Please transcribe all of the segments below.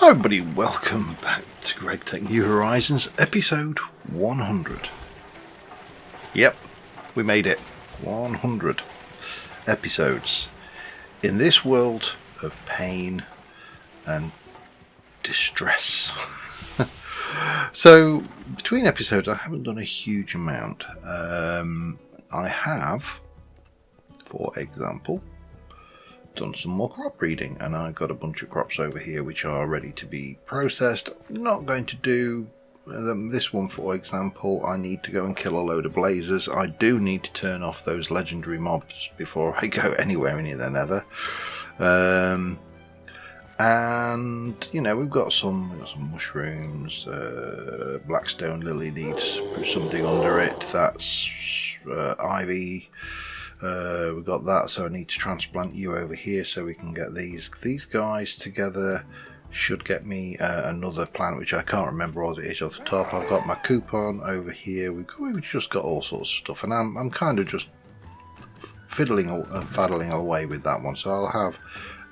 Hi everybody, welcome back to GregTech New Horizons, episode 100. Yep, we made it. 100 episodes in this world of pain and distress. So, between episodes I haven't done a huge amount. I have, for example, done some more crop breeding, and I've got a bunch of crops over here which are ready to be processed. I'm not going to do this one, for example. I need to go and kill a load of blazers. I do need to turn off those legendary mobs before I go anywhere near the nether. And you know, we've got some mushrooms. Blackstone lily needs something under it. That's ivy. We've got that, so I need to transplant you over here so we can get these guys together. Should get me another plant which I can't remember what it is off the top. I've got my coupon over here. We've just got all sorts of stuff, and I'm kind of just fiddling and faddling away with that one. So I'll have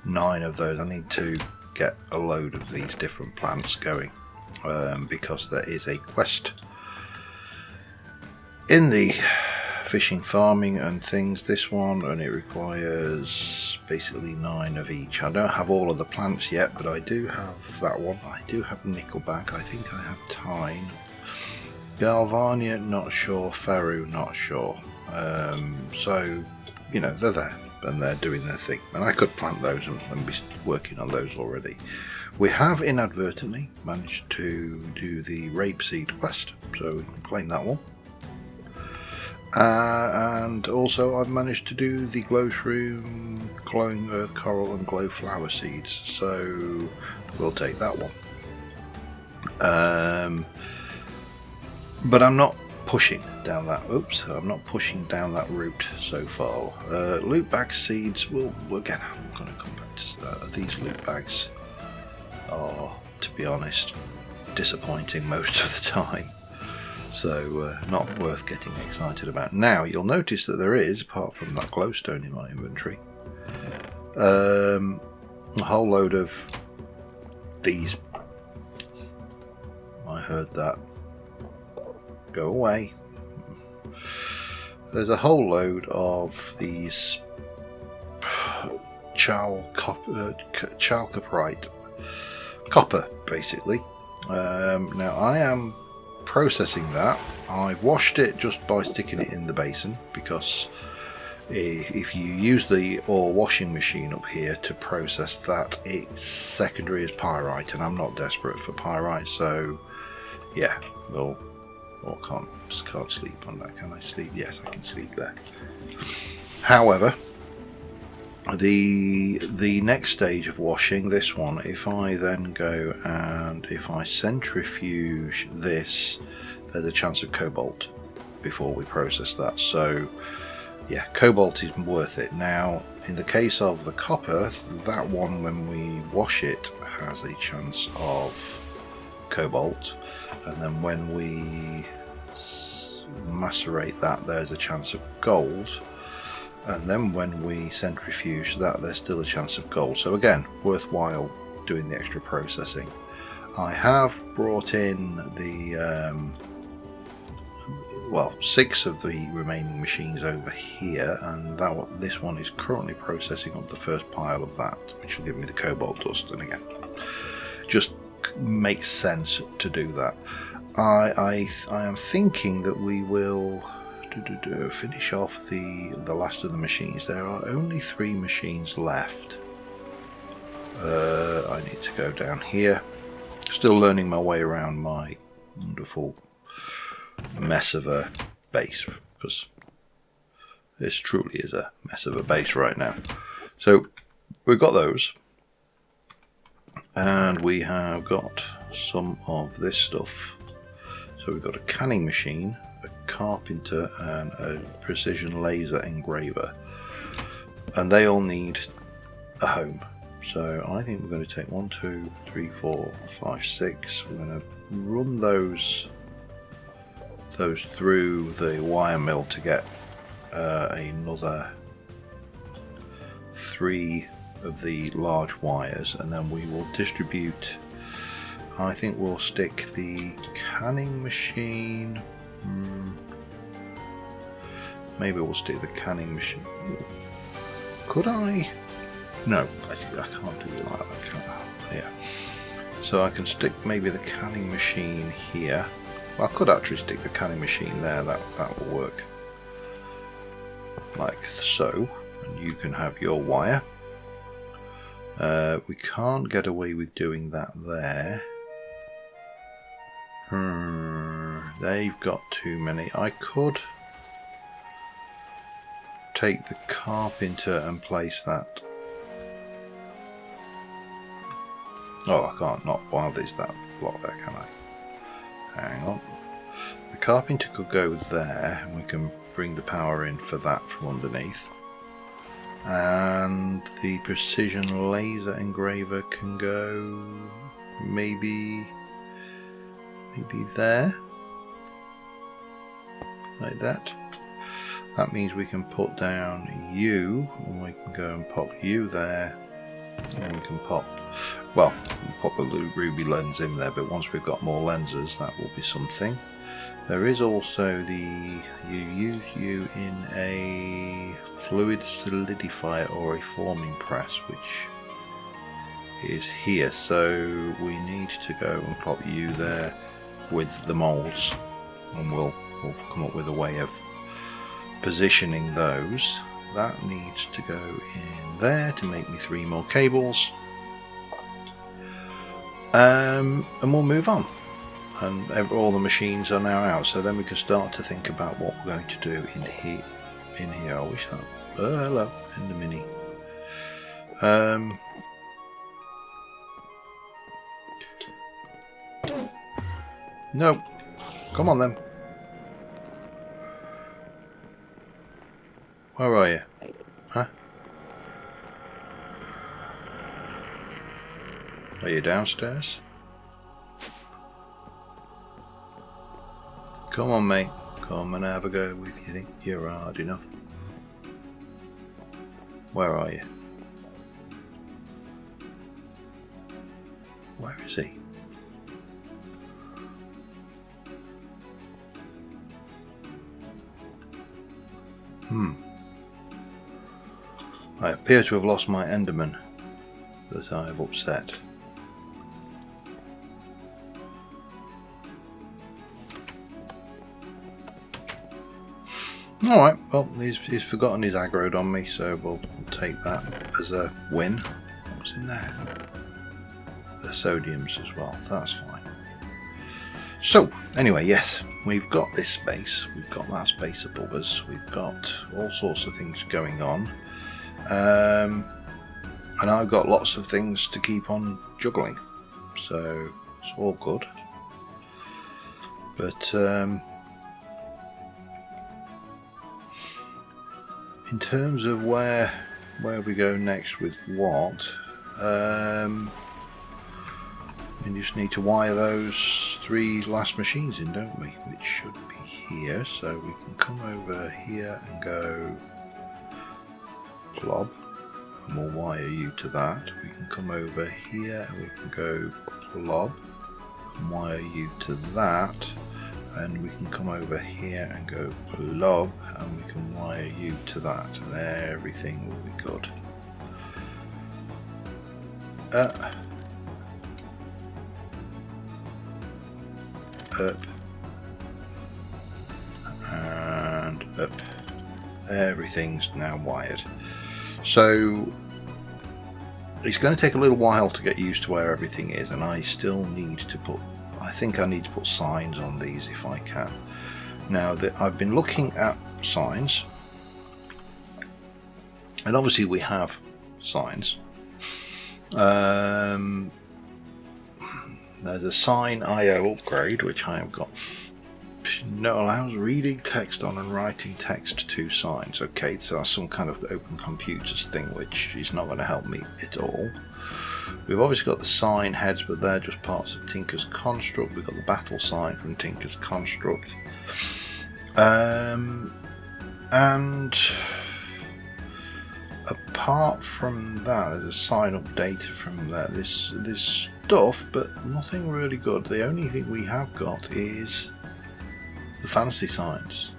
9 of those. I need to get a load of these different plants going because there is a quest in the fishing, farming and things, this one, and it requires basically 9 of each. I don't have all of the plants yet, but I do have that one. I do have nickelback. I think I have tine. Galvania, not sure. Ferru, not sure. So, you know, they're there and they're doing their thing, and I could plant those and be working on those already. We have inadvertently managed to do the rapeseed quest, so we can claim that one. And also I've managed to do the glow shroom, glowing earth coral and glow flower seeds, so we'll take that one. But I'm not pushing down that I'm not pushing down that route so far. Loot bag seeds, well again, I'm going to come back to that. These loot bags are, to be honest, disappointing most of the time. So not worth getting excited about. Now you'll notice that there is, apart from that glowstone in my inventory, a whole load of these. I heard that. Go away. There's a whole load of these chalcoprite, copper basically. Now I am processing that. I washed it just by sticking it in the basin, because if you use the ore washing machine up here to process that, its secondary is pyrite, and I'm not desperate for pyrite, so yeah, just can't sleep on that. Can I sleep? Yes, I can sleep there. However, the next stage of washing, this one, if I then go and if I centrifuge this, there's a chance of cobalt before we process that. So yeah, cobalt is worth it. Now in the case of the copper, that one, when we wash it, has a chance of cobalt, and then when we macerate that, there's a chance of gold. And then when we centrifuge that, there's still a chance of gold. So again, worthwhile doing the extra processing. I have brought in the 6 of the remaining machines over here, and this one is currently processing up the first pile of that, which will give me the cobalt dust. And again, just makes sense to do that. I am thinking that we will finish off the last of the machines. There are only 3 machines left. I need to go down here. Still learning my way around my wonderful mess of a base, because this truly is a mess of a base right now. So we've got those, and we have got some of this stuff. So we've got a canning machine, a carpenter, and a precision laser engraver, and they all need a home. So I think we're going to take 1, 2, 3, 4, 5, 6. We're going to run those through the wire mill to get another 3 of the large wires, and then we will distribute I think we'll stick the canning machine. Maybe we'll stick the canning machine. Could I? No, I can't do it like that, can I? Yeah. So I can stick maybe the canning machine here. Well, I could actually stick the canning machine there. That will work. Like so. And you can have your wire. We can't get away with doing that there. They've got too many. I could take the carpenter and place that. Oh, I can't not while there's that block there, can I? Hang on. The carpenter could go there, and we can bring the power in for that from underneath. And the precision laser engraver can go maybe there, like that. That means we can put down you, and we can go and pop you there, and we can pop, well, pop the ruby lens in there, but once we've got more lenses, that will be something. There is also you use you in a fluid solidifier or a forming press, which is here, so we need to go and pop you there with the molds, and we'll come up with a way of positioning those. That needs to go in there to make me 3 more cables, and we'll move on. And all the machines are now out, so then we can start to think about what we're going to do in here. I wish that. Hello, in the mini. No, come on then. Where are you? Huh? Are you downstairs? Come on, mate. Come and have a go if you think you're hard enough. Where are you? Where is he? I appear to have lost my Enderman that I have upset. Alright, well, he's forgotten his aggroed on me, so we'll take that as a win. What's in there? The sodiums as well, that's fine. So, anyway, yes, we've got this space, we've got that space above us, we've got all sorts of things going on, and I've got lots of things to keep on juggling, so it's all good. But in terms of where we go next with what, we just need to wire those 3 last machines in, don't we? Which should be here, so we can come over here and go plob, and we'll wire you to that. We can come over here and we can go plob and wire you to that, and we can come over here and go plob and we can wire you to that, and everything will be good. Up and up. Everything's now wired. So it's going to take a little while to get used to where everything is, and I still need to put, I think I need to put signs on these if I can. Now that I've been looking at signs, and obviously we have signs. There's a sign IO upgrade which I have got. No, allows reading text on and writing text to signs. Okay, so that's some kind of open computers thing, which is not going to help me at all. We've obviously got the sign heads, but they're just parts of Tinker's Construct. We've got the battle sign from Tinker's Construct. And apart from that, there's a sign updated from there. This stuff, but nothing really good. The only thing we have got is the fantasy signs.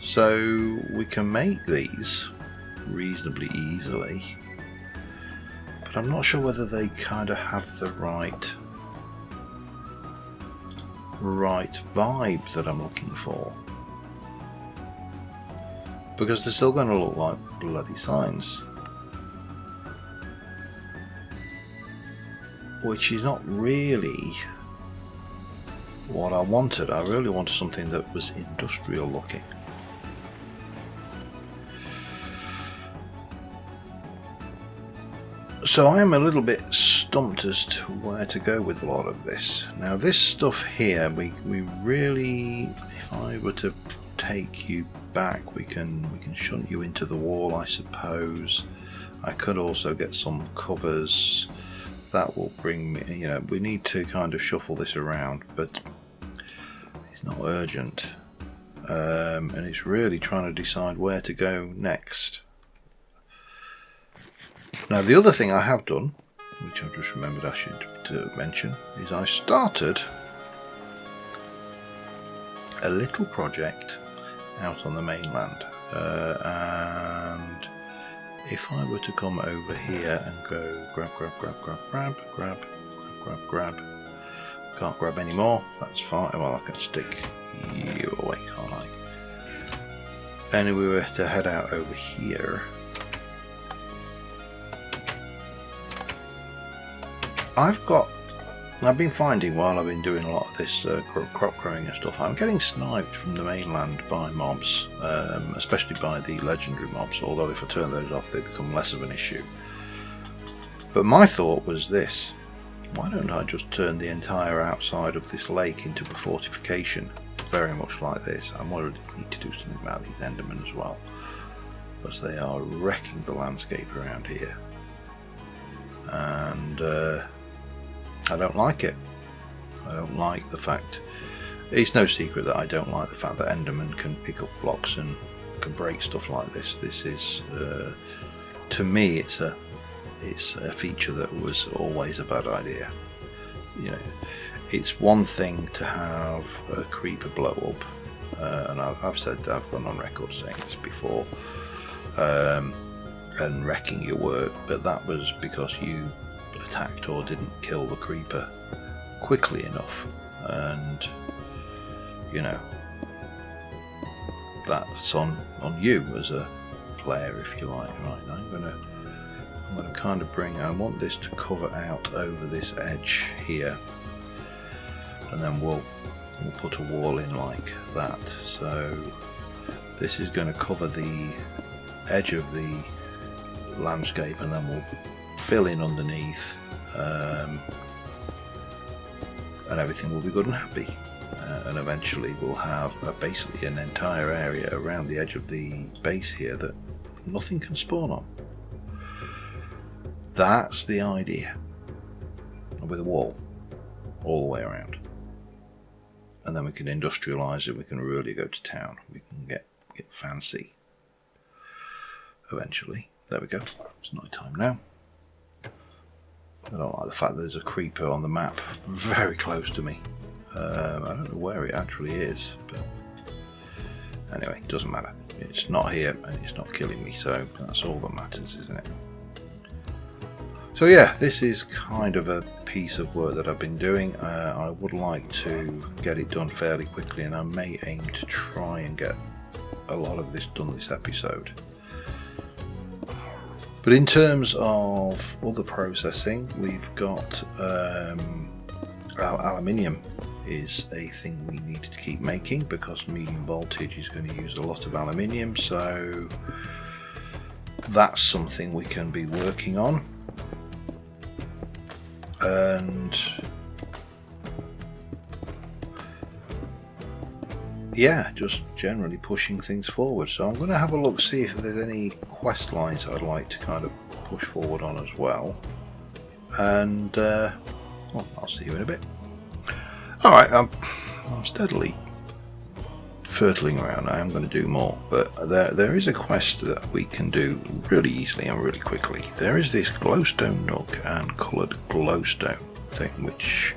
So we can make these reasonably easily, but I'm not sure whether they kind of have the right vibe that I'm looking for, because they're still going to look like bloody signs, which is not really what I wanted. I really wanted something that was industrial looking. So I am a little bit stumped as to where to go with a lot of this. Now this stuff here, we really, if I were to take you back, we can shunt you into the wall, I suppose. I could also get some covers. That will bring me, you know, we need to kind of shuffle this around, but it's not urgent. And it's really trying to decide where to go next. Now the other thing I have done, which I've just remembered I should mention, is I started a little project out on the mainland, and if I were to come over here and go grab, can't grab any more, that's fine. Well, I can stick you away, can't I? And if we were to head out over here, I've been finding while I've been doing a lot of this crop growing and stuff, I'm getting sniped from the mainland by mobs, especially by the legendary mobs, although if I turn those off they become less of an issue. But my thought was this: why don't I just turn the entire outside of this lake into a fortification, very much like this? I already need to do something about these Endermen as well, because they are wrecking the landscape around here, and I don't like it. I don't like the fact, it's no secret that I don't like the fact that Endermen can pick up blocks and can break stuff like this. This is, to me, it's a feature that was always a bad idea. You know, it's one thing to have a creeper blow up, and I've said that, I've gone on record saying this before, and wrecking your work, but that was because you attacked or didn't kill the creeper quickly enough, and you know, that's on you as a player, if you like. Right, I'm gonna kind of I want this to cover out over this edge here, and then we'll put a wall in like that. So this is going to cover the edge of the landscape, and then we'll fill in underneath, and everything will be good and happy, and eventually we'll have basically an entire area around the edge of the base here that nothing can spawn on. That's the idea, with a wall all the way around, and then we can industrialise it. We can really go to town. We can get fancy eventually. There we go. It's night time now. I don't like the fact that there's a creeper on the map very close to me. I don't know where it actually is, but anyway, it doesn't matter. It's not here and it's not killing me, so that's all that matters, isn't it? So yeah, this is kind of a piece of work that I've been doing. I would like to get it done fairly quickly, and I may aim to try and get a lot of this done this episode. But in terms of other processing, we've got aluminium is a thing we need to keep making, because medium voltage is going to use a lot of aluminium, so that's something we can be working on. And yeah, just generally pushing things forward. So I'm going to have a look, see if there's any quest lines I'd like to kind of push forward on as well. And well, I'll see you in a bit. Alright, I'm steadily fertling around. I am going to do more, but there is a quest that we can do really easily and really quickly. There is this glowstone nook and coloured glowstone. thing, which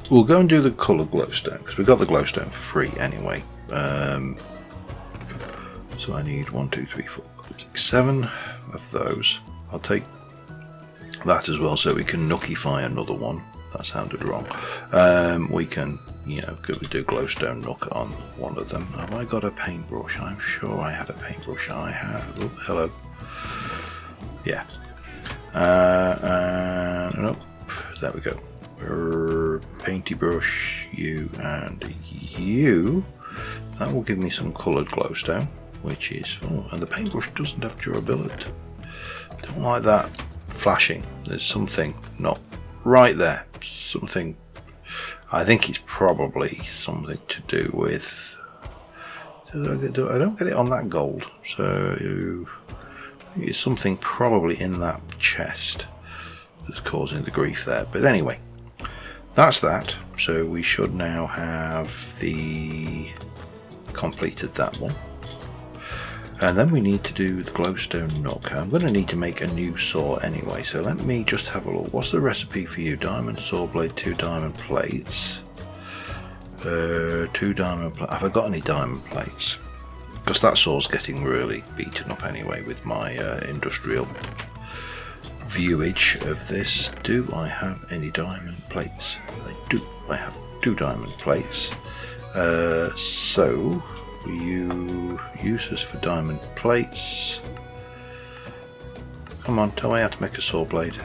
we'll go and do the coloured glowstone, because we got the glowstone for free anyway. So I need 1, 2, 3, 4, 5, 6, 7 of those. I'll take that as well, so we can nookify another one. That sounded wrong. We can, you know, could we do glowstone nook on one of them? Have I got a paintbrush? I'm sure I had a paintbrush. I have. Oh, hello. Yeah. And nope. There we go. Painty brush, you and you. That will give me some coloured glowstone, which is. Oh, and the paintbrush doesn't have durability. Don't like that flashing. There's something not right there. Something. I think it's probably something to do with. I don't get it on that gold, so I think it's something probably in that chest that's causing the grief there. But anyway, that's that. So we should now have completed that one. And then we need to do the glowstone nook. I'm going to need to make a new saw anyway, so let me just have a look. What's the recipe for you? Diamond saw blade, 2 diamond plates. 2 diamond plates. Have I got any diamond plates? Because that saw's getting really beaten up anyway with my industrial viewage of this. Do I have any diamond plates? I do. I have 2 diamond plates. So you uses for diamond plates. Come on, tell me how to make a saw blade.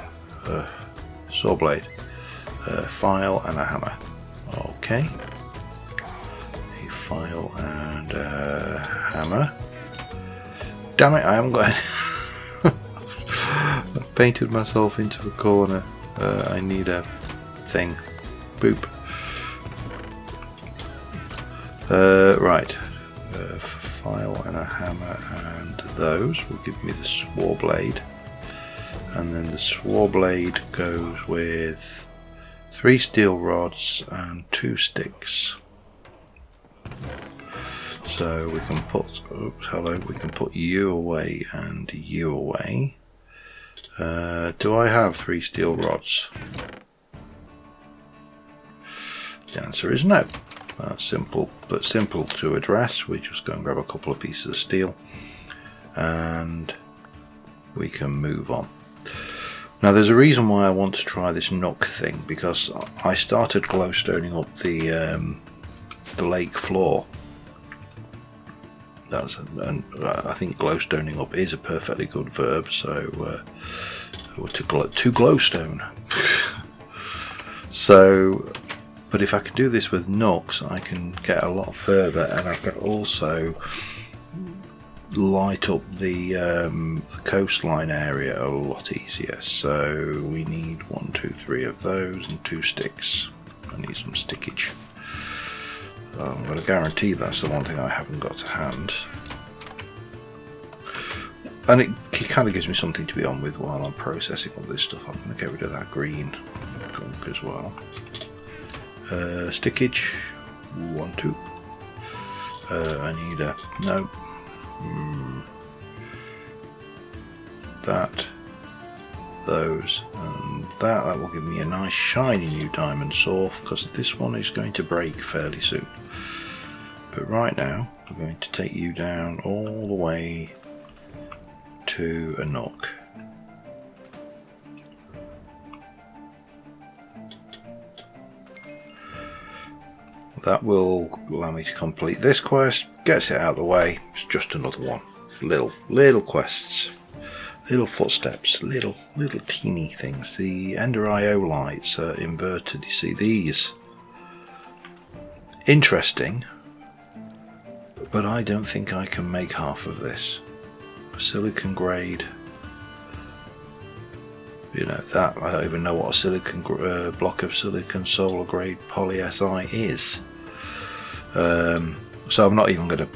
Saw blade. File and a hammer. Okay. A file and a hammer. Damn it, I haven't got any. I've painted myself into a corner. I need a thing. Boop. Right. File and a hammer, and those will give me the swore blade, and then the swore blade goes with 3 steel rods and 2 sticks. So we can put, oops, hello, we can put you away and you away. Do I have 3 steel rods? The answer is no. That's simple, but simple to address. We just go and grab a couple of pieces of steel and we can move on. Now there's a reason why I want to try this nook thing, because I started glowstoning up the lake floor. And I think glowstoning up is a perfectly good verb, so to glowstone. So, but if I can do this with nooks, I can get a lot further, and I can also light up the coastline area a lot easier. So we need 1, 2, 3 of those and 2 sticks. I need some stickage. So I'm going to guarantee that's the one thing I haven't got to hand. And it kind of gives me something to be on with while I'm processing all this stuff. I'm going to get rid of that green gunk as well. Stickage, 1, 2. I need a, no. That, those, and that will give me a nice shiny new diamond saw, because this one is going to break fairly soon. But right now, I'm going to take you down all the way to a nook. That will allow me to complete this quest, gets it out of the way. It's just another one. Little quests, little footsteps, little teeny things. The Ender IO lights are inverted. You see these? Interesting, but I don't think I can make half of this. Silicon grade. You know that I don't even know what a silicon block of silicon solar grade poly Si is. So I'm not even going to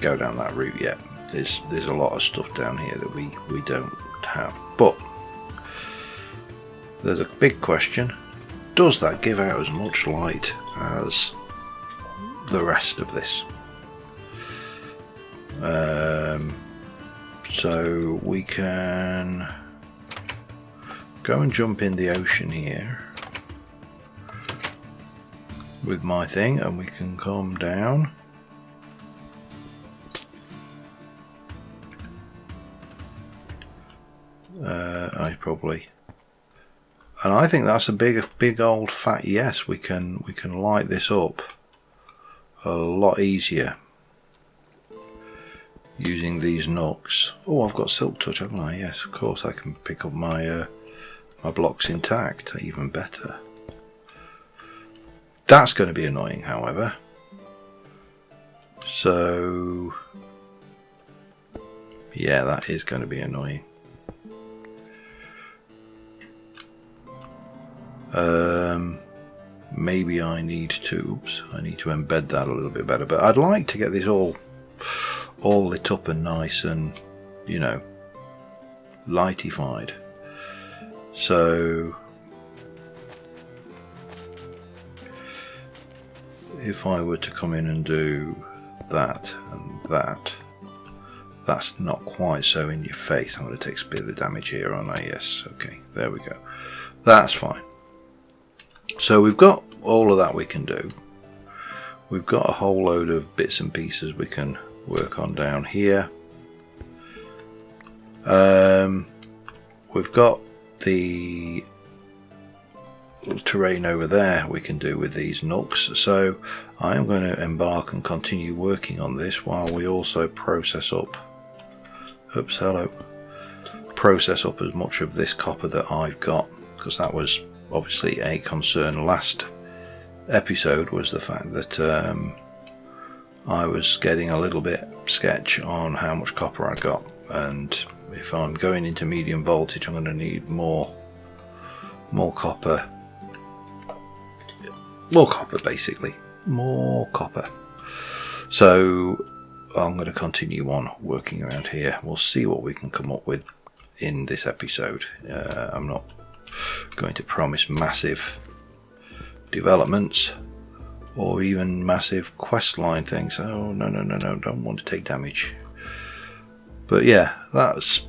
go down that route yet. There's a lot of stuff down here that we don't have. But there's a big question: does that give out as much light as the rest of this? So we can go and jump in the ocean here with my thing, and we can come down. And I think that's a big old fat yes. We can light this up a lot easier using these nooks. Oh, I've got silk touch, haven't I? Yes, of course. I can pick up my my blocks intact. Even better. That's going to be annoying, however. So yeah, that is going to be annoying. Maybe I need to embed that a little bit better, but I'd like to get this all lit up and nice and, you know, lightified. So if I were to come in and do that and that, that's not quite so in your face. I'm going to take a bit of damage here, aren't I? Yes, okay, there we go. That's fine. So we've got all of that we can do. We've got a whole load of bits and pieces we can work on down here. We've got the terrain over there we can do with these nooks. So I am going to embark and continue working on this while we also process up. Oops, hello. Process up as much of this copper that I've got, because that was obviously a concern last episode, was the fact that I was getting a little bit sketch on how much copper I got, and if I'm going into medium voltage I'm going to need more copper basically, more copper. So I'm going to continue on working around here. We'll see what we can come up with in this episode. I'm not going to promise massive developments or even massive questline things. Oh no, don't want to take damage. But yeah, that's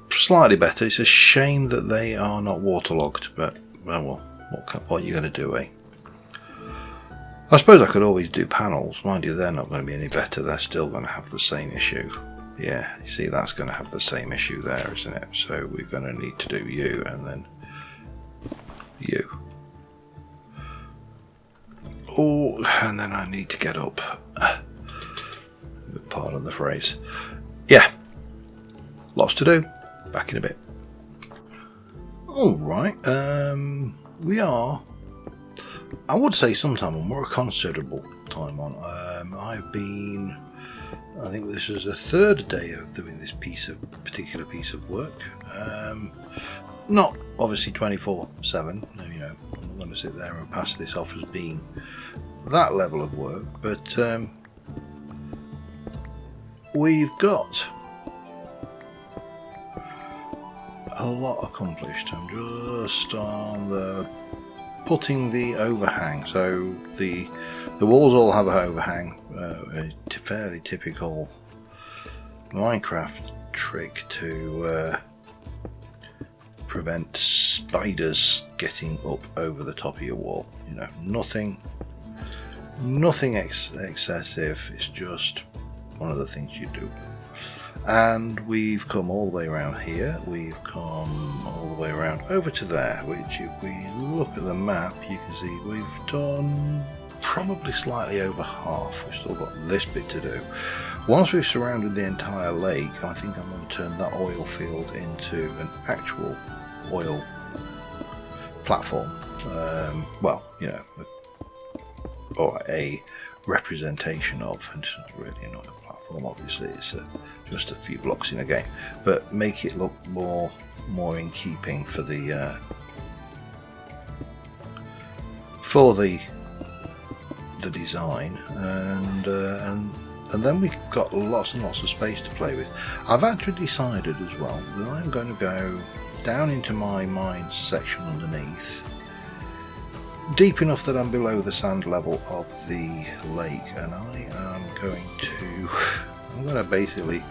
slightly better. It's a shame that they are not waterlogged, but well, what are you going to do, eh? I suppose I could always do panels. Mind you, they're not going to be any better. They're still going to have the same issue. Yeah, you see, that's going to have the same issue there, isn't it? So we're going to need to do you and then you. Oh, and then I need to get up. Pardon the phrase. Yeah, lots to do. Back in a bit. Alright, we are, I would say sometime on, more considerable time on. I've been, I think this is the third day of doing this particular piece of work. Not obviously 24/7, you know, I'm not going to sit there and pass this off as being that level of work, but we've got a lot accomplished. I'm just on the putting the overhang. So the walls all have an overhang, a fairly typical Minecraft trick to prevent spiders getting up over the top of your wall. You know, nothing excessive. It's just one of the things you do. And we've come all the way around here. We've come all the way around over to there, which if we look at the map, you can see we've done probably slightly over half. We've still got this bit to do. Once we've surrounded the entire lake, I think I'm going to turn that oil field into an actual oil platform. Well, you know, or a representation of, and it's not really an oil platform, obviously it's just a few blocks in a game, but make it look more in keeping for the design, and then we've got lots and lots of space to play with. I've actually decided as well that I'm going to go down into my mines section underneath, deep enough that I'm below the sand level of the lake, and I'm going to basically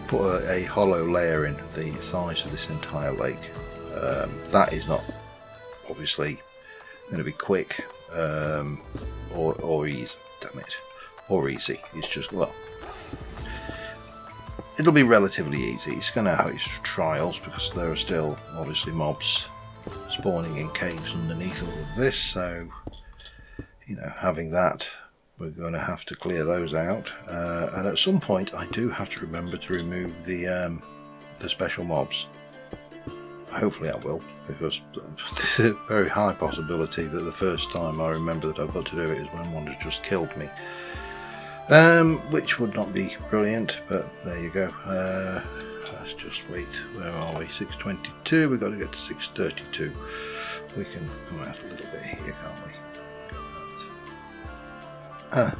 put a hollow layer in the size of this entire lake. That is not obviously going to be quick or easy. Damn it, or easy. It's just, well, it'll be relatively easy. It's going to have its trials because there are still obviously mobs spawning in caves underneath all of this. So, you know, having that, we're going to have to clear those out. And at some point, I do have to remember to remove the special mobs. Hopefully I will, because there's a very high possibility that the first time I remember that I've got to do it is when one has just killed me. Which would not be brilliant, but there you go. Let's just wait. Where are we? 6:22. We've got to get to 6:32. We can come out a little bit here, can't we? Got that.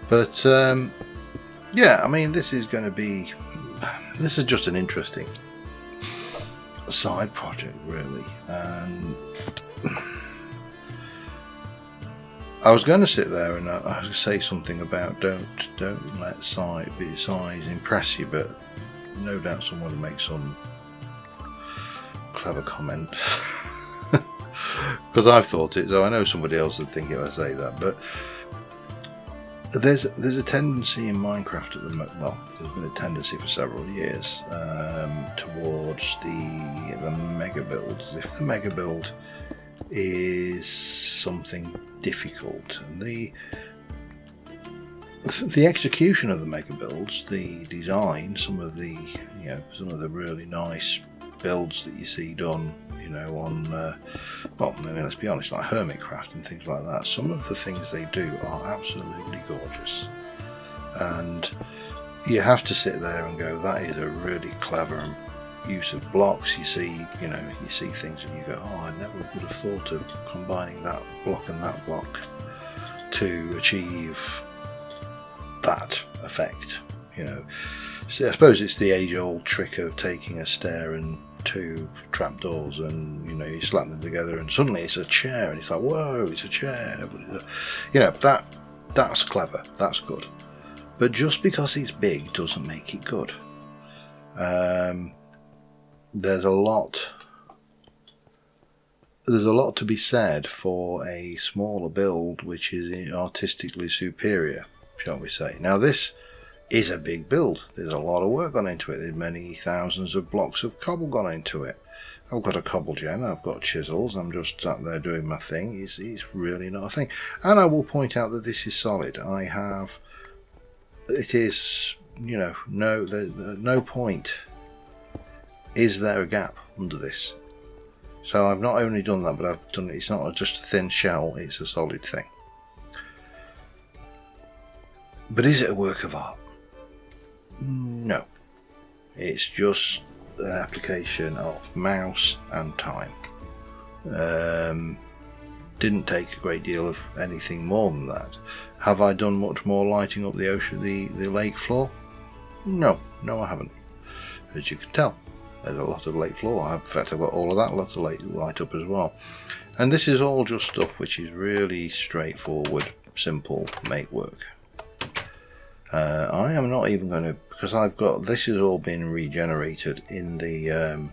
But yeah, I mean, this is going to be. This is just an interesting side project, really, and I was going to sit there and I would say something about don't let size impress you, but no doubt someone will make some clever comment because I've thought it, so I know somebody else would think if I say that. But there's a tendency in Minecraft at the moment. Well, there's been a tendency for several years towards the mega builds. If the mega build is something difficult, and the execution of the mega builds, the design, some of the really nice builds that you see done, you know, on well, I mean, let's be honest, like Hermitcraft and things like that, some of the things they do are absolutely gorgeous, and you have to sit there and go, that is a really clever use of blocks. You see things and you go, oh, I never would have thought of combining that block and that block to achieve that effect, you know. So I suppose it's the age-old trick of taking a stair and two trapdoors, and you know, you slap them together and suddenly it's a chair, and it's like, whoa, it's a chair. You know, that's clever, that's good, but just because it's big doesn't make it good. There's a lot to be said for a smaller build which is artistically superior, shall we say. Now, this is a big build. There's a lot of work gone into it. There's many thousands of blocks of cobble gone into it. I've got a cobble gen, I've got chisels, I'm just sat there doing my thing. It's really not a thing. And I will point out that this is solid. It is, you know, no point is there a gap under this. So I've not only done that, but I've done it. It's not just a thin shell, it's a solid thing. But is it a work of art? No. It's just an application of mouse and time. Didn't take a great deal of anything more than that. Have I done much more lighting up the ocean, the lake floor? No, I haven't. As you can tell, there's a lot of lake floor. In fact, I've got all of that, lots of light up as well. And this is all just stuff which is really straightforward, simple, make work. I am not even going to, because I've got, this has all been regenerated in the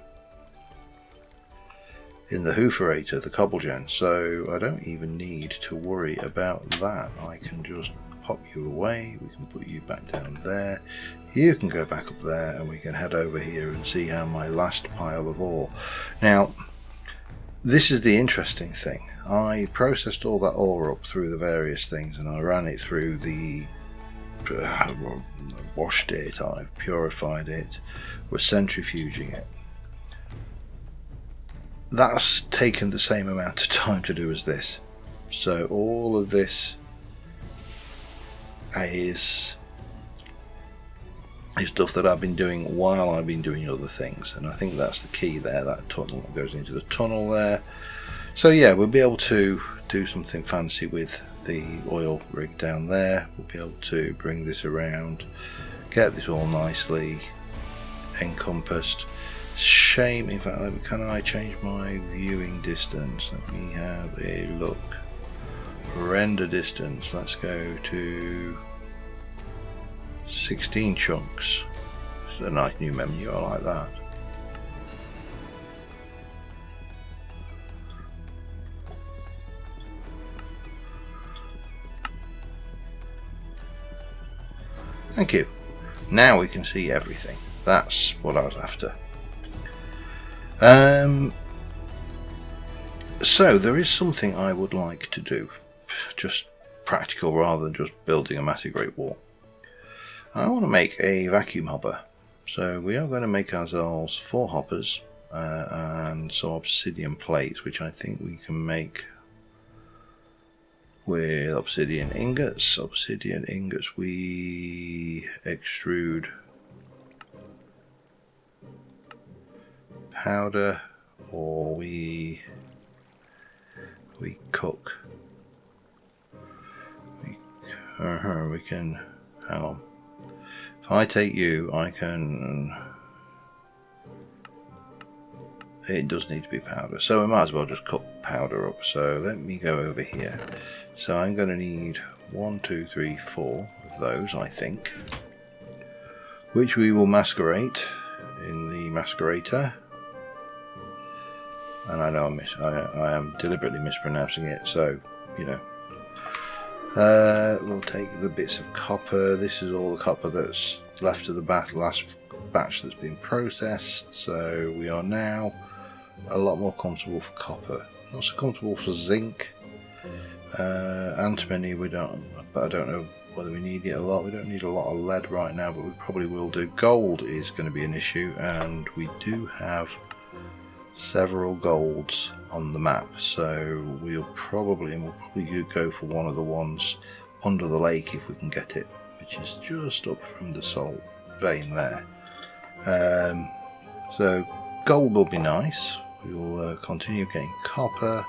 hooferator, the cobble gen, so I don't even need to worry about that. I can just pop you away, we can put you back down there, you can go back up there, and we can head over here and see how my last pile of ore. Now, this is the interesting thing. I processed all that ore up through the various things, and I ran it through the washed it, I've purified it, we're centrifuging it. That's taken the same amount of time to do as this. So all of this is stuff that I've been doing while I've been doing other things, and I think that's the key there, that tunnel that goes into the tunnel there. So yeah, we'll be able to do something fancy with the oil rig down there. We'll be able to bring this around, get this all nicely encompassed. Shame, in fact, can I change my viewing distance? Let me have a look. Render distance, let's go to 16 chunks. It's a nice new menu, I like that. Thank you. Now we can see everything. That's what I was after. So there is something I would like to do. Just practical rather than just building a massive great wall. I want to make a vacuum hopper. So we are going to make ourselves 4 hoppers and some obsidian plates, which I think we can make with obsidian ingots. Obsidian ingots we extrude powder, or we cook. We can, hang on. If I take you, I can. It does need to be powder, so we might as well just cook powder up. So let me go over here. So I'm going to need 1, 2, 3, 4 of those, I think, which we will masquerade in the masquerator. And I know I am deliberately mispronouncing it, so you know. We'll take the bits of copper. This is all the copper that's left of the last batch that's been processed. So we are now a lot more comfortable for copper. Not so comfortable for zinc. Antimony we don't, but I don't know whether we need it a lot. We don't need a lot of lead right now, but we probably will do. Gold is going to be an issue, and we do have several golds on the map, so we'll probably go for one of the ones under the lake if we can get it, which is just up from the salt vein there. So gold will be nice. We'll continue getting copper,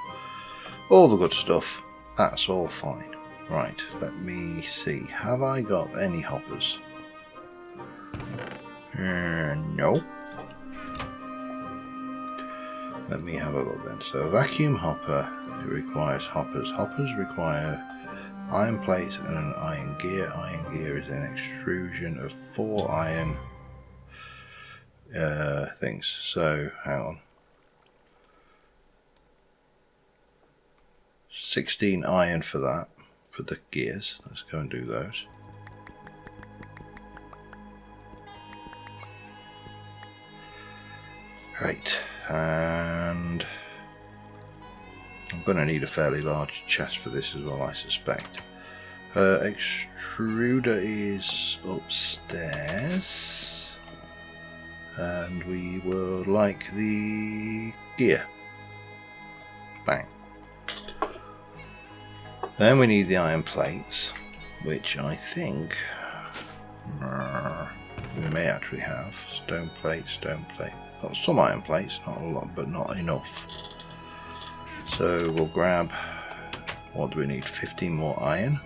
all the good stuff. That's all fine. Right, let me see. Have I got any hoppers? No. Let me have a look then. So a vacuum hopper, it requires hoppers. Hoppers require iron plates and an iron gear. Iron gear is an extrusion of 4 iron things. So hang on. 16 iron for that, for the gears. Let's go and do those. Right, and I'm going to need a fairly large chest for this as well, I suspect. Extruder is upstairs, and we will like the gear. Bang. Then we need the iron plates, which I think we may actually have. Stone plate. Got some iron plates, not a lot, but not enough. So we'll grab, what do we need? 15 more iron.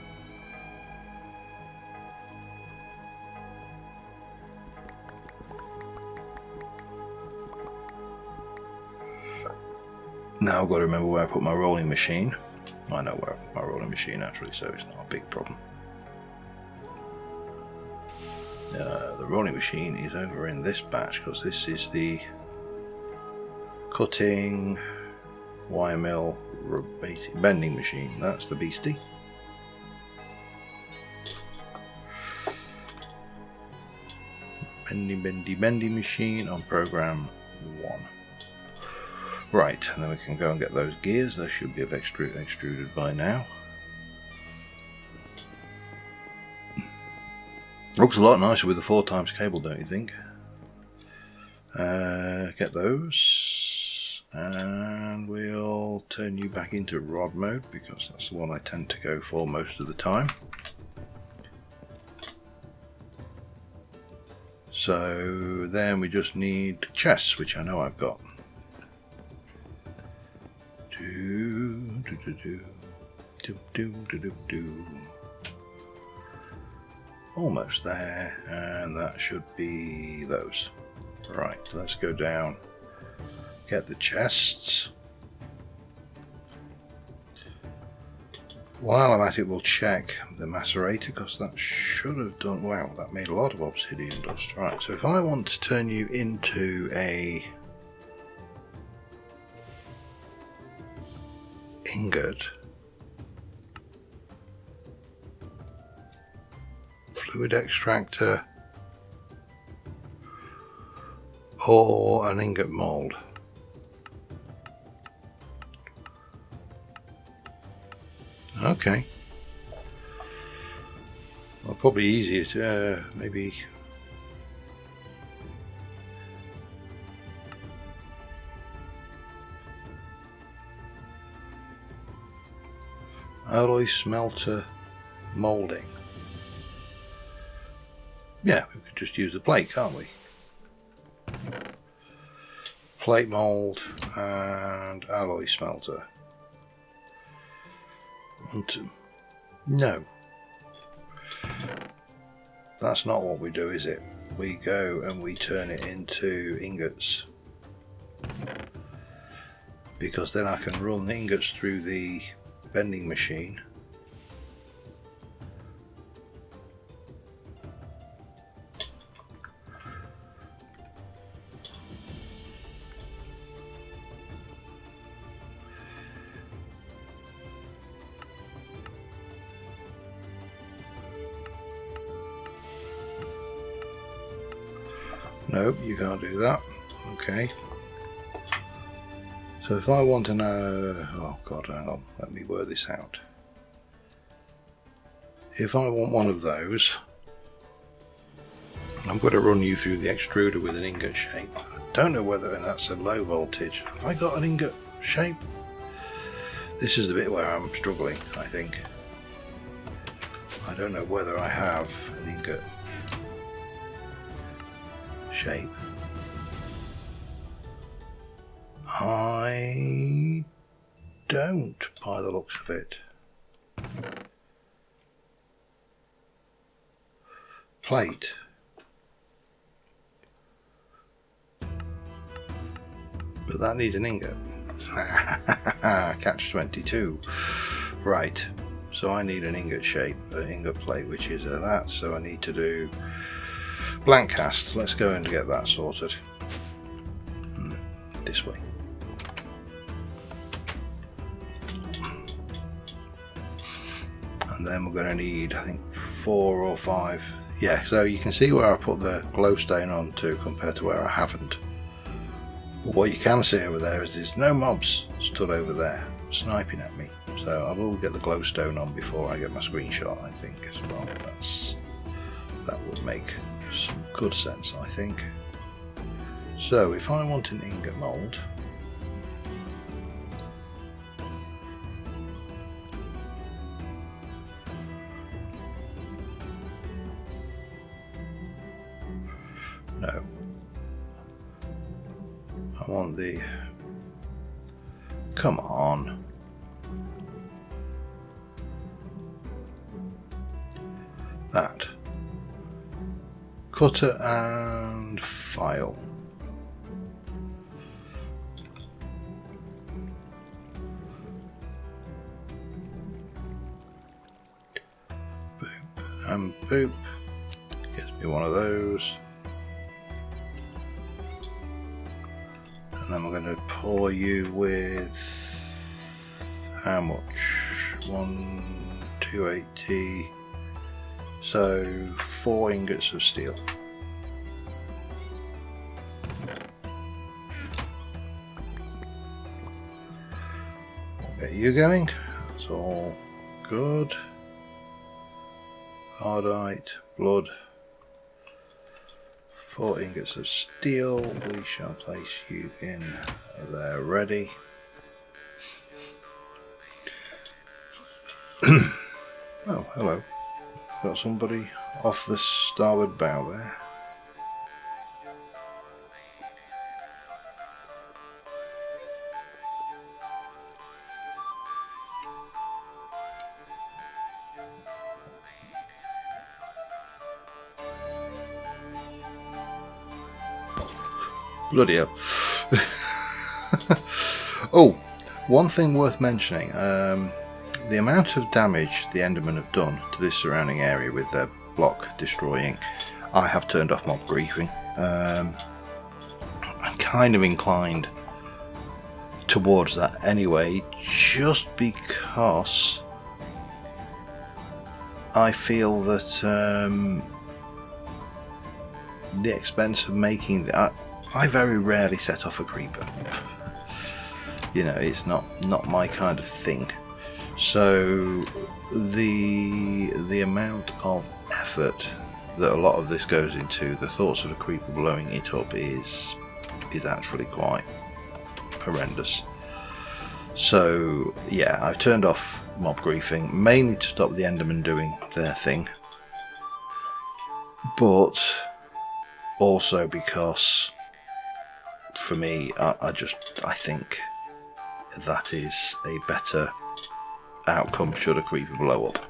Now I've got to remember where I put my rolling machine. I know where I put my rolling machine actually, so it's not a big problem. The rolling machine is over in this batch, because this is the cutting wire mill basic bending machine. That's the beastie. Bending machine on program 1. Right, and then we can go and get those gears. They should be have extruded by now. Looks a lot nicer with the 4x cable, don't you think? Get those, and we'll turn you back into rod mode, because that's the one I tend to go for most of the time. So then we just need chests, which I know I've got. Almost there, and that should be those. Right, let's go down, get the chests. While I'm at it, we'll check the macerator, because that should have done. Wow, that made a lot of obsidian dust. Right, so if I want to turn you into a ingot, fluid extractor, or an ingot mold. Okay. Well, probably easier to maybe. Alloy smelter molding. Yeah, we could just use the plate, can't we? Plate mold and alloy smelter. No, that's not what we do, is it? We go and we turn it into ingots, because then I can run the ingots through the bending machine. Nope, you can't do that. Okay. So if I want to know... Oh god, hang on. Let me work this out. If I want one of those, I'm going to run you through the extruder with an ingot shape. I don't know whether that's a low voltage. Have I got an ingot shape? This is the bit where I'm struggling, I think. I don't know whether I have an ingot shape. I don't, by the looks of it. Plate. But that needs an ingot. Catch 22. Right, so I need an ingot shape, an ingot plate, which is that, so I need to do blank cast. Let's go and get that sorted. This way. And then we're going to need, I think, 4 or 5. Yeah, so you can see where I put the glow stain on to compared to where I haven't. But what you can see over there is there's no mobs stood over there sniping at me. So I will get the glowstone on before I get my screenshot, I think, as well. That would make some good sense, I think. So if I want an ingot mold, no, I want the, come on, that, cutter and file. Boop and boop, gets me one of those. And then we're going to pour you with how much? 280. So 4 ingots of steel. We'll get you going. That's all good. Hardite, blood. 4 ingots of steel. We shall place you in there ready. Oh, hello. Got somebody off the starboard bow there. Bloody hell. Oh, one thing worth mentioning. the amount of damage the Endermen have done to this surrounding area with their block destroying, I have turned off mob griefing. I'm kind of inclined towards that anyway, just because I feel that the expense of making I very rarely set off a creeper. You know, it's not my kind of thing. So the amount of effort that a lot of this goes into, the thoughts of a creeper blowing it up is actually quite horrendous. So yeah, I've turned off mob griefing, mainly to stop the Endermen doing their thing, but also because for me, I think that is a better outcome should a creeper blow up.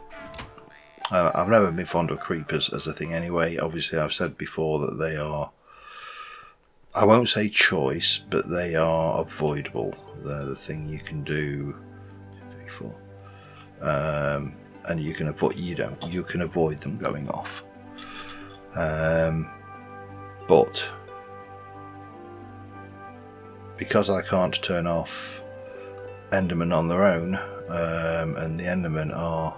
I've never been fond of creepers as a thing anyway. Obviously, I've said before that they are, I won't say choice, but they are avoidable. They're the thing you can do. 2, 3, 4, and you can avoid them going off. But because I can't turn off Endermen on their own, and the Endermen are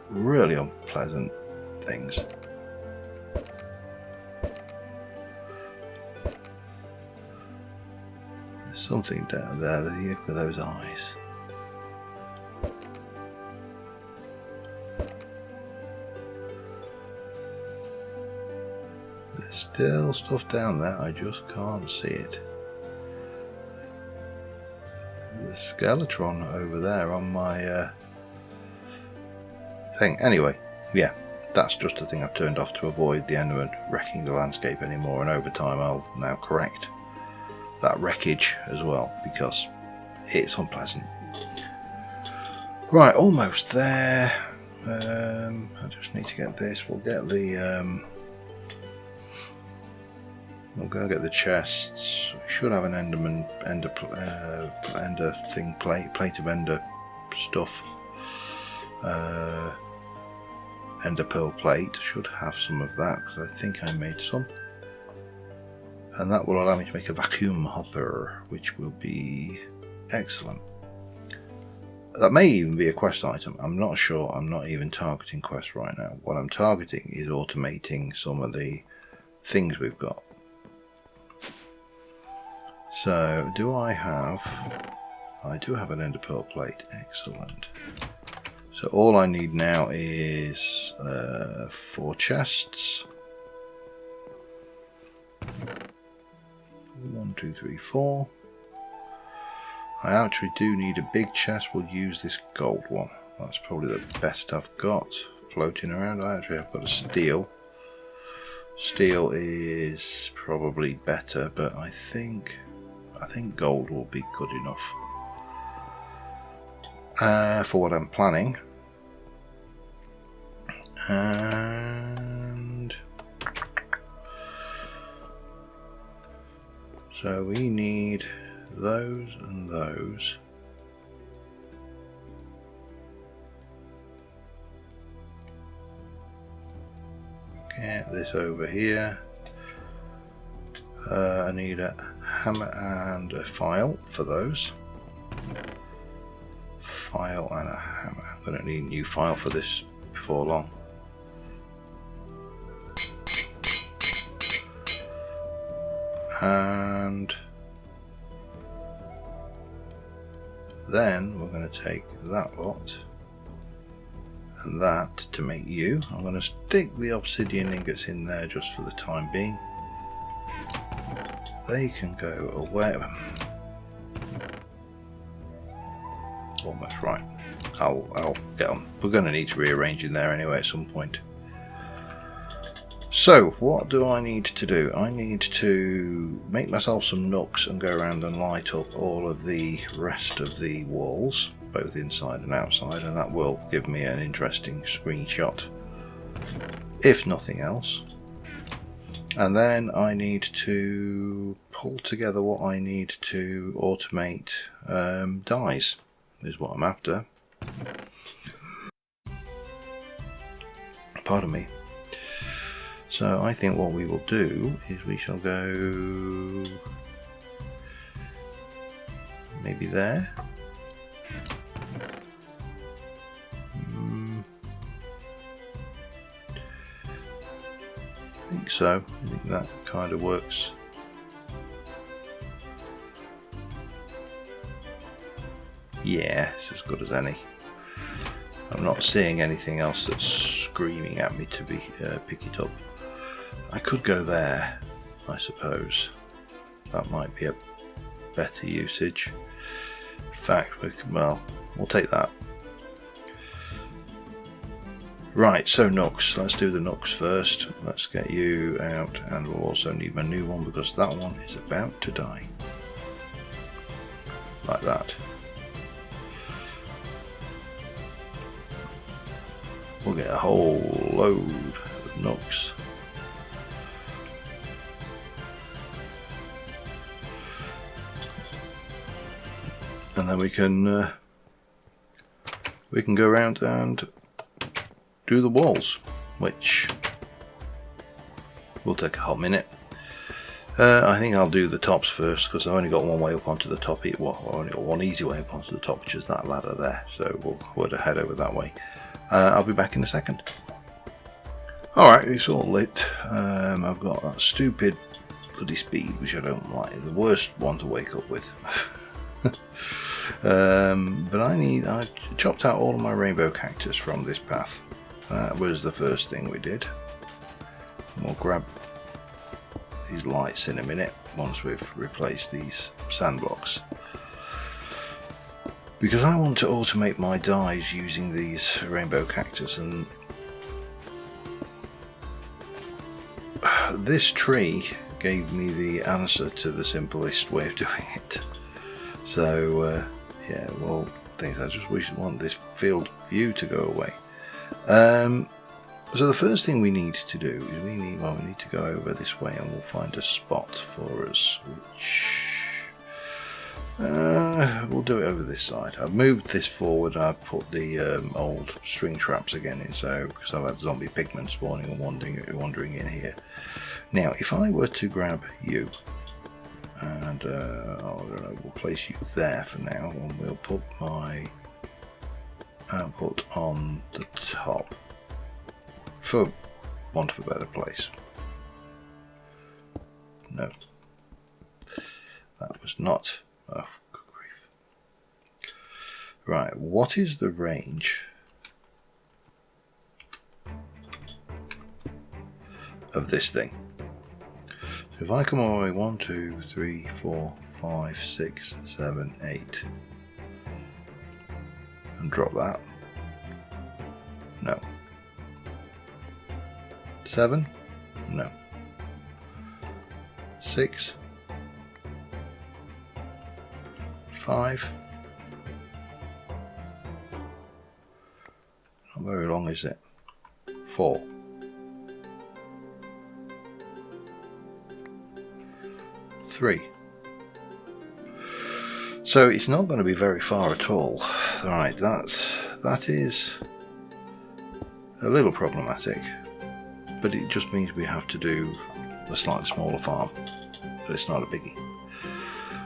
really unpleasant things. There's something down there with those eyes. There's still stuff down there, I just can't see it. The Skeletron over there on my thing. Anyway, yeah, that's just a thing I've turned off to avoid the Enderman wrecking the landscape anymore, and over time I'll now correct that wreckage as well, because it's unpleasant. Right, almost there. I just need to get this. We'll get the we'll go get the chests. We should have an Enderman ender thing, plate of ender stuff. Ender pearl plate, should have some of that because I think I made some, and that will allow me to make a vacuum hopper, which will be excellent. That may even be a quest item, I'm not sure. I'm not even targeting quests right now. What I'm targeting is automating some of the things we've got. So do I do have an ender pearl plate, excellent. So all I need now is 4 chests. 1, 2, 3, 4. I actually do need a big chest. We'll use this gold one. That's probably the best I've got floating around. I actually have got a steel. Steel is probably better, but I think gold will be good enough for what I'm planning. And so we need those and those. Get this over here. I need a hammer and a file for those. File and a hammer. I'm going to need a new file for this before long. And then we're going to take that lot and that to make you. I'm going to stick the obsidian ingots in there just for the time being. They can go away. Almost right. I'll get them. We're going to need to rearrange in there anyway at some point. So what do I need to do? I need to make myself some nooks and go around and light up all of the rest of the walls, both inside and outside, and that will give me an interesting screenshot, if nothing else. And then I need to pull together what I need to automate dyes, is what I'm after. Pardon me. So I think what we will do is we shall go maybe there. I think so. I think that kind of works. Yeah, it's as good as any. I'm not seeing anything else that's screaming at me to be pick it up. I could go there, I suppose. That might be a better usage. In fact, we'll take that. Right, so nooks. Let's do the nooks first. Let's get you out, and we'll also need my new one because that one is about to die. Like that. We'll get a whole load of nooks. And then we can go around and do the walls, which will take a hot minute. I think I'll do the tops first because I've only got one way up onto the top. Well, I've only got one easy way up onto the top, which is that ladder there. So we'll head over that way. I'll be back in a second. Alright, it's all lit. I've got that stupid bloody speed, which I don't like. The worst one to wake up with. But I chopped out all of my rainbow cactus from this path. That was the first thing we did. We'll grab these lights in a minute once we've replaced these sand blocks. Because I want to automate my dyes using these rainbow cactus, and this tree gave me the answer to the simplest way of doing it. So yeah, well, I just want this field view to go away. So the first thing we need to do is we need to go over this way, and we'll find a spot for us, which we'll do it over this side. I've moved this forward. I've put the old string traps again in, so because I've had zombie pigmen spawning and wandering in here. Now, if I were to grab you, and I don't know, we'll place you there for now, and we'll put my output on the top, for want of a better place. No, that was not. Oh, good grief. Right, what is the range of this thing? So if I come all the way 1, 2, 3, 4, 5, 6, 7, 8 and drop that. No. 7? No. 6? 5? Not very long, is it? 4? 3? So it's not going to be very far at all. Right, that is a little problematic, but it just means we have to do a slightly smaller farm, but it's not a biggie.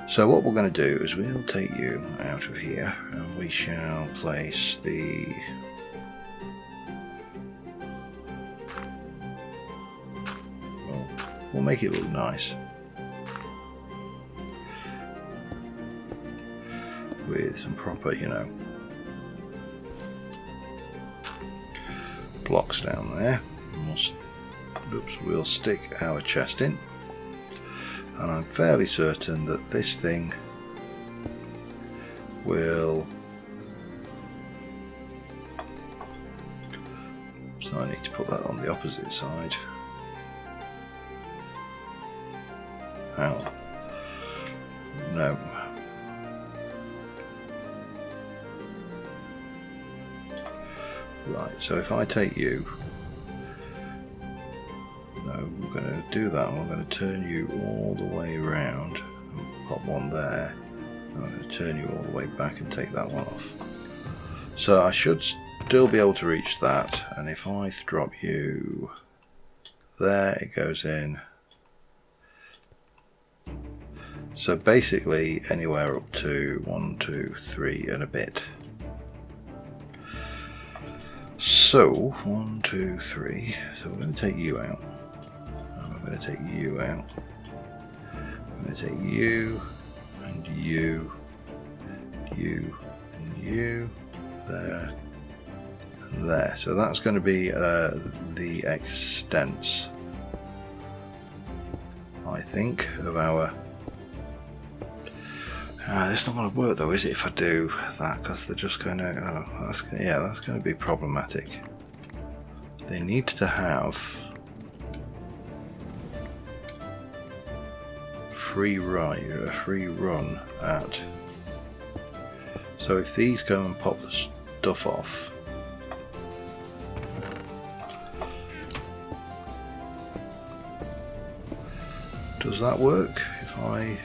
So what we're going to do is we'll take you out of here, and we shall place the we'll make it look nice with some proper, blocks down there. We'll stick our chest in, and I'm fairly certain that this thing will, so I need to put that on the opposite side. How? No. Right, so if I take you, no, we're going to do that, and we're going to turn you all the way around and pop one there, and I'm going to turn you all the way back and take that one off. So I should still be able to reach that, and if I drop you there, it goes in. So basically anywhere up to 1, 2, 3 and a bit. So 1, 2, 3. So we're going to take you out. And we're going to take you out. We're going to take you and you, you and you, there and there. So that's going to be the extents, I think, of our. It's not going to work though, is it, if I do that? Because they're just going to. Oh, that's going to be problematic. They need to have free run at. So if these go and pop the stuff off. Does that work if I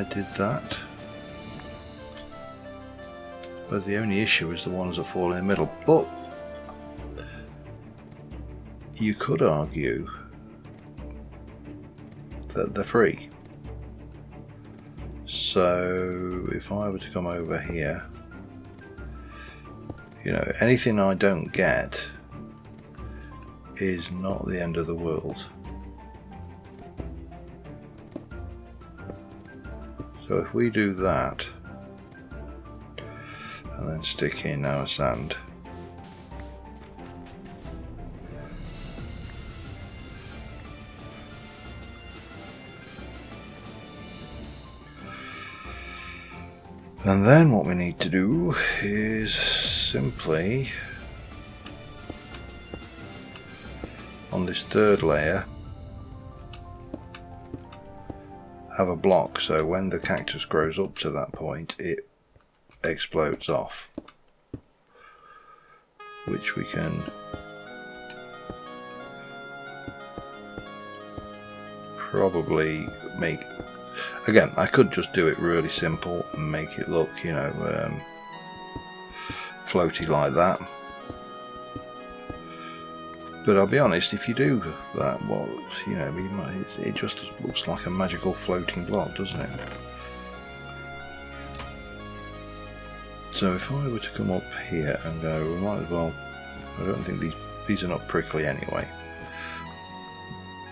did that? But the only issue is the ones that fall in the middle. But you could argue that they're free. So if I were to come over here, you know, anything I don't get is not the end of the world. So if we do that and then stick in our sand, and then what we need to do is simply on this third layer have a block, so when the cactus grows up to that point it explodes off, which we can probably make. Again, I could just do it really simple and make it look, you know, floaty like that. But I'll be honest, if you do that, well, you know, it just looks like a magical floating block, doesn't it? So if I were to come up here and go, we might as well. I don't think these are not prickly anyway.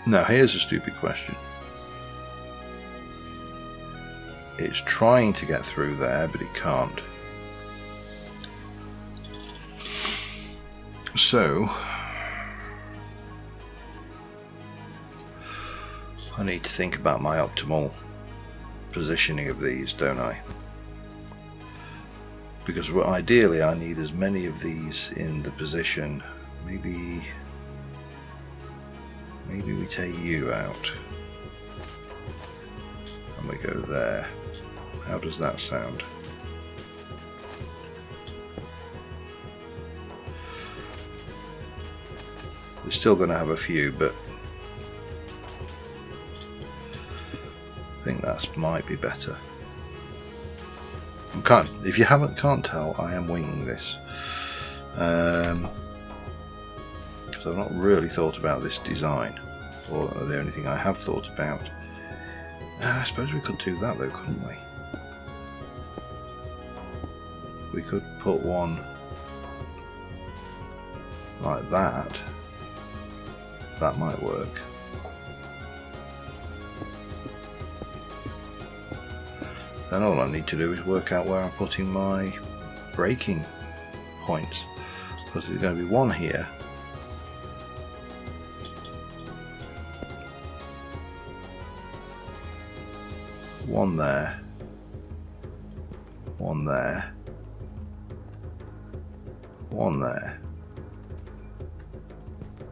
Now here's a stupid question. It's trying to get through there, but it can't. So I need to think about my optimal positioning of these, don't I? Because ideally I need as many of these in the position. Maybe we take you out and we go there. How does that sound? We're still going to have a few, but I think that might be better. If you can't tell, I am winging this because I've not really thought about this design, or the only thing I have thought about. I suppose we could do that though, couldn't we? We could put one like that. That might work. Then all I need to do is work out where I'm putting my breaking points, because there's going to be one here, one there, one there, one there,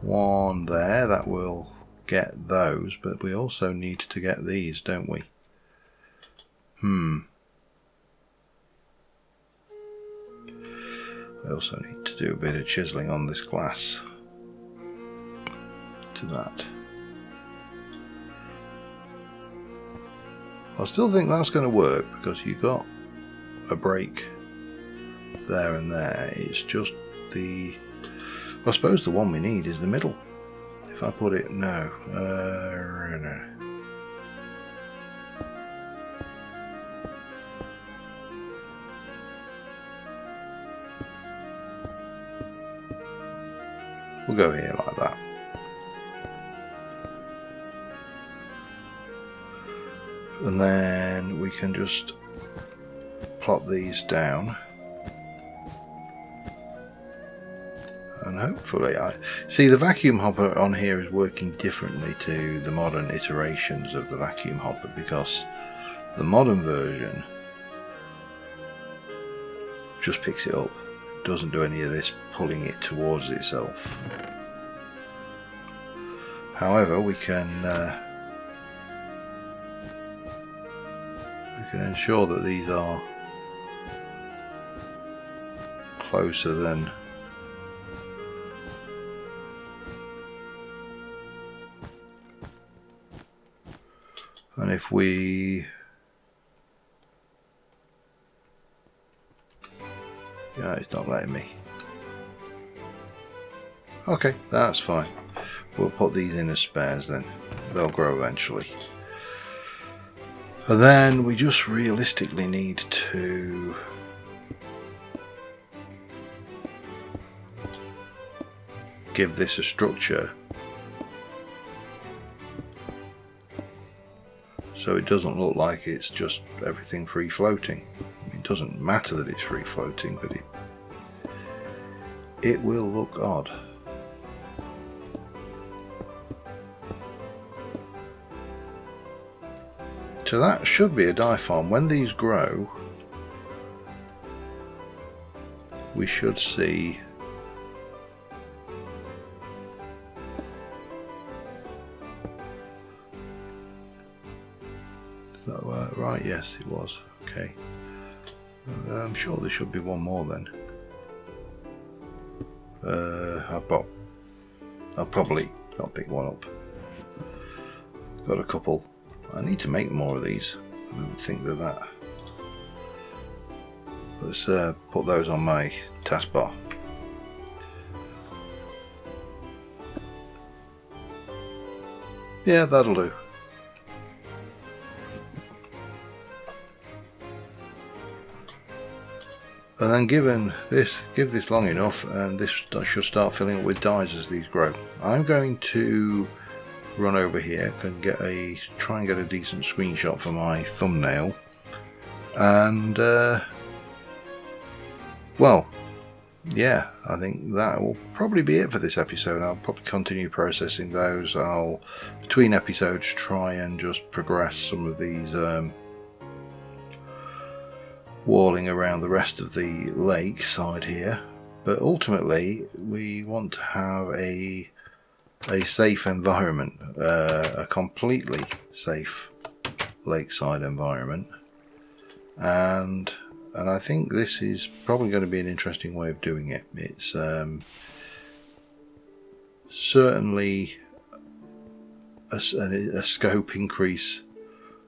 one there. That will get those, but we also need to get these, don't we? I also need to do a bit of chiseling on this glass to that. I still think that's going to work because you've got a break there and there. It's just I suppose the one we need is the middle. If I put it, no. We'll go here like that. And then we can just plop these down. And hopefully, see the vacuum hopper on here is working differently to the modern iterations of the vacuum hopper, because the modern version just picks it up. It doesn't do any of this pulling it towards itself. However, we can ensure that these are closer than and if we it's not letting me. Okay, that's fine. We'll put these in as spares then. They'll grow eventually. And then we just realistically need to give this a structure so it doesn't look like it's just everything free floating. It doesn't matter that it's free floating, but it will look odd. So that should be a dye farm. When these grow, we should see is that right? Yes, it was. Okay. I'm sure there should be one more then. I'll probably not pick one up. Got a couple. I need to make more of these. I don't think they're that. Let's put those on my taskbar. Yeah, that'll do. And then give this long enough, and this should start filling up with dyes as these grow. I'm going to run over here and try and get a decent screenshot for my thumbnail, and well, yeah, I think that will probably be it for this episode. I'll probably continue processing those. I'll between episodes try and just progress some of these walling around the rest of the lakeside here, but ultimately we want to have a safe environment, a completely safe lakeside environment, and I think this is probably going to be an interesting way of doing it. It's certainly a scope increase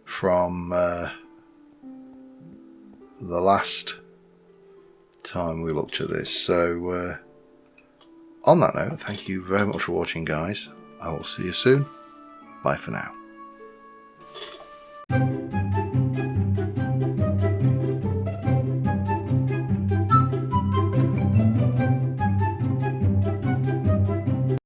from the last time we looked at this. So on that note, thank you very much for watching, guys. I will see you soon. Bye for now.